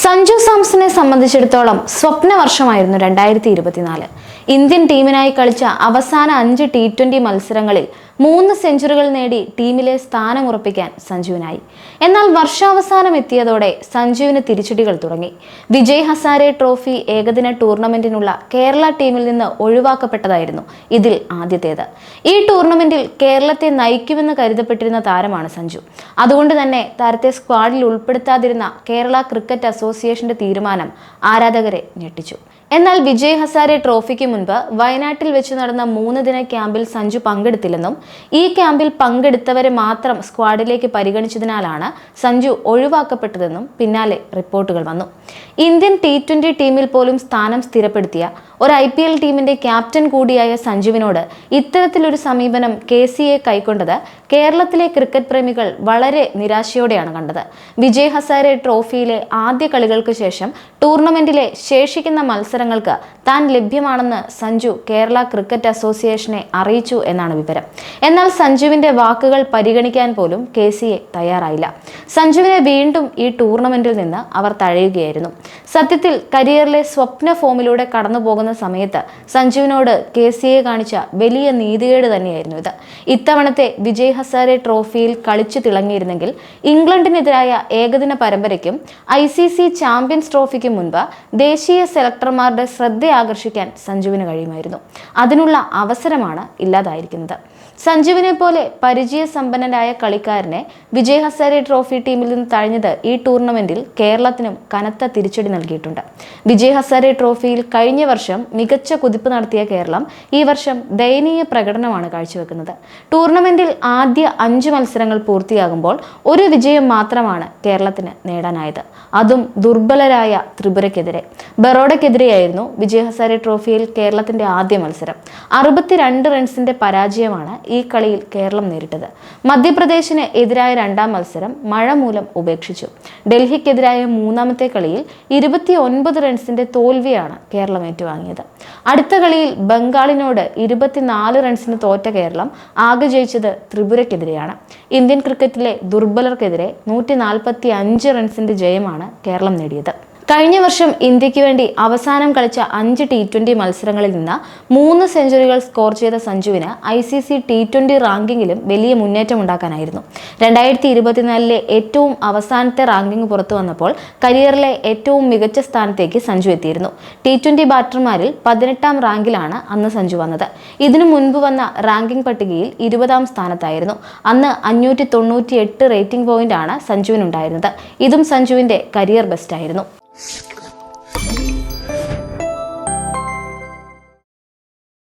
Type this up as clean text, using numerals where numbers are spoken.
സഞ്ജു സാംസനെ സംബന്ധിച്ചിടത്തോളം സ്വപ്ന വർഷമായിരുന്നു 2024. ഇന്ത്യൻ ടീമിനായി കളിച്ച അവസാന 5 T20 മത്സരങ്ങളിൽ 3 സെഞ്ചുറികൾ നേടി ടീമിലെ സ്ഥാനമുറപ്പിക്കാൻ സഞ്ജുവിനായി. എന്നാൽ വർഷാവസാനം എത്തിയതോടെ സഞ്ജുവിന് തിരിച്ചടികൾ തുടങ്ങി. വിജയ് ഹസാരെ ട്രോഫി ഏകദിന ടൂർണമെന്റിനുള്ള കേരള ടീമിൽ നിന്ന് ഒഴിവാക്കപ്പെട്ടതായിരുന്നു ഇതിൽ ആദ്യത്തേത്. ഈ ടൂർണമെന്റിൽ കേരളത്തെ നയിക്കുമെന്ന് കരുതപ്പെട്ടിരുന്ന താരമാണ് സഞ്ജു. അതുകൊണ്ട് തന്നെ താരത്തെ സ്ക്വാഡിൽ ഉൾപ്പെടുത്താതിരുന്ന കേരള ക്രിക്കറ്റ് അസോസിയേഷന്റെ തീരുമാനം ആരാധകരെ ഞെട്ടിച്ചു. എന്നാൽ വിജയ് ഹസാരെ ട്രോഫിക്ക് മുൻപ് വയനാട്ടിൽ വെച്ച് നടന്ന 3 ദിന ക്യാമ്പിൽ സഞ്ജു പങ്കെടുത്തില്ലെന്നും ഈ ക്യാമ്പിൽ പങ്കെടുത്തവരെ മാത്രം സ്ക്വാഡിലേക്ക് പരിഗണിച്ചതിനാലാണ് സഞ്ജു ഒഴിവാക്കപ്പെട്ടതെന്നും പിന്നാലെ റിപ്പോർട്ടുകൾ വന്നു. ഇന്ത്യൻ T20 ടീമിൽ പോലും സ്ഥാനം സ്ഥിരപ്പെടുത്തിയ ഒരു IPL ടീമിന്റെ ക്യാപ്റ്റൻ കൂടിയായ സഞ്ജുവിനോട് ഇത്തരത്തിലൊരു സമീപനം KCA കൈക്കൊണ്ടത് കേരളത്തിലെ ക്രിക്കറ്റ് പ്രേമികൾ വളരെ നിരാശയോടെയാണ് കണ്ടത്. വിജയ് ഹസാരെ ട്രോഫിയിലെ ആദ്യ കളികൾക്ക് ശേഷം ടൂർണമെന്റിലെ ശേഷിക്കുന്ന മത്സരങ്ങൾക്ക് താൻ ലഭ്യമാണെന്ന് സഞ്ജു കേരള ക്രിക്കറ്റ് അസോസിയേഷനെ അറിയിച്ചു എന്നാണ് വിവരം. എന്നാൽ സഞ്ജുവിന്റെ വാക്കുകൾ പരിഗണിക്കാൻ പോലും KCA തയ്യാറായില്ല. സഞ്ജുവിനെ വീണ്ടും ഈ ടൂർണമെന്റിൽ നിന്ന് അവർ തഴയുകയായിരുന്നു. സത്യത്തിൽ കരിയറിലെ സ്വപ്ന ഫോമിലൂടെ കടന്നു പോകുന്ന സമയത്ത് സഞ്ജുവിനോട് KCA കാണിച്ച വലിയ നീതികേട് തന്നെയായിരുന്നു ഇത്. ഇത്തവണത്തെ വിജയ് ഹസാരെ ട്രോഫിയിൽ കളിച്ചു തിളങ്ങിയിരുന്നെങ്കിൽ ഇംഗ്ലണ്ടിനെതിരായ ഏകദിന പരമ്പരയ്ക്കും ICC ചാമ്പ്യൻസ് ട്രോഫിക്കും മുൻപ് ദേശീയ സെലക്ടർമാരുടെ ശ്രദ്ധ ആകർഷിക്കാൻ സഞ്ജുവിന് കഴിയുമായിരുന്നു. അതിനുള്ള അവസരമാണ് ഇല്ലാതായിരിക്കുന്നത്. സഞ്ജുവിനെ പോലെ പരിചയസമ്പന്നനായ കളിക്കാരനെ വിജയ് ഹസാരെ ട്രോഫി ടീമിൽ നിന്ന് തഴഞ്ഞത് ഈ ടൂർണമെന്റിൽ കേരളത്തിനും കനത്ത തിരിച്ചടി നൽകിയിട്ടുണ്ട്. വിജയ് ഹസാരെ ട്രോഫിയിൽ കഴിഞ്ഞ വർഷം മികച്ച കുതിപ്പ് നടത്തിയ കേരളം ഈ വർഷം ദയനീയ പ്രകടനമാണ് കാഴ്ചവെക്കുന്നത്. ടൂർണമെന്റിൽ ആദ്യ 5 മത്സരങ്ങൾ പൂർത്തിയാകുമ്പോൾ ഒരു വിജയം മാത്രമാണ് കേരളത്തിന് നേടാനായത്. അതും ദുർബലരായ ത്രിപുരയ്ക്കെതിരെ. ബറോഡയ്ക്കെതിരെയായിരുന്നു വിജയ് ഹസാരെ ട്രോഫിയിൽ കേരളത്തിന്റെ ആദ്യ മത്സരം. 62 റൺസിന്റെ പരാജയമാണ് ഈ കളിയിൽ കേരളം നേരിട്ടത്. മധ്യപ്രദേശിന് എതിരായ 2ാം മത്സരം മഴ മൂലം ഉപേക്ഷിച്ചു. ഡൽഹിക്കെതിരായ 3ാമത്തെ കളിയിൽ 29 റൺസിന്റെ തോൽവിയാണ് കേരളം ഏറ്റുവാങ്ങിയത്. അടുത്ത കളിയിൽ ബംഗാളിനോട് 24 റൺസിന് തോറ്റ കേരളം ആകെ ജയിച്ചത് ത്രിപുരയ്ക്കെതിരെയാണ്. ഇന്ത്യൻ ക്രിക്കറ്റിലെ ദുർബലർക്കെതിരെ 145 റൺസിന്റെ ജയമാണ് കേരളം നേടിയത്. കഴിഞ്ഞ വർഷം ഇന്ത്യക്ക് വേണ്ടി അവസാനം കളിച്ച 5 T20 മത്സരങ്ങളിൽ നിന്ന് 3 സെഞ്ചുറികൾ സ്കോർ ചെയ്ത സഞ്ജുവിന് ICC T20 റാങ്കിങ്ങിലും വലിയ മുന്നേറ്റം ഉണ്ടാക്കാനായിരുന്നു. 2024 ഏറ്റവും അവസാനത്തെ റാങ്കിങ് പുറത്തു വന്നപ്പോൾ കരിയറിലെ ഏറ്റവും മികച്ച സ്ഥാനത്തേക്ക് സഞ്ജു എത്തിയിരുന്നു. T20 ബാറ്റർമാരിൽ 18ാം റാങ്കിലാണ് അന്ന് സഞ്ജു വന്നത്. ഇതിനു മുൻപ് വന്ന റാങ്കിംഗ് പട്ടികയിൽ 20ാം സ്ഥാനത്തായിരുന്നു. അന്ന് 598 റേറ്റിംഗ് പോയിന്റ് ആണ് സഞ്ജുവിനുണ്ടായിരുന്നത്. ഇതും സഞ്ജുവിന്റെ കരിയർ ബെസ്റ്റ് ആയിരുന്നു.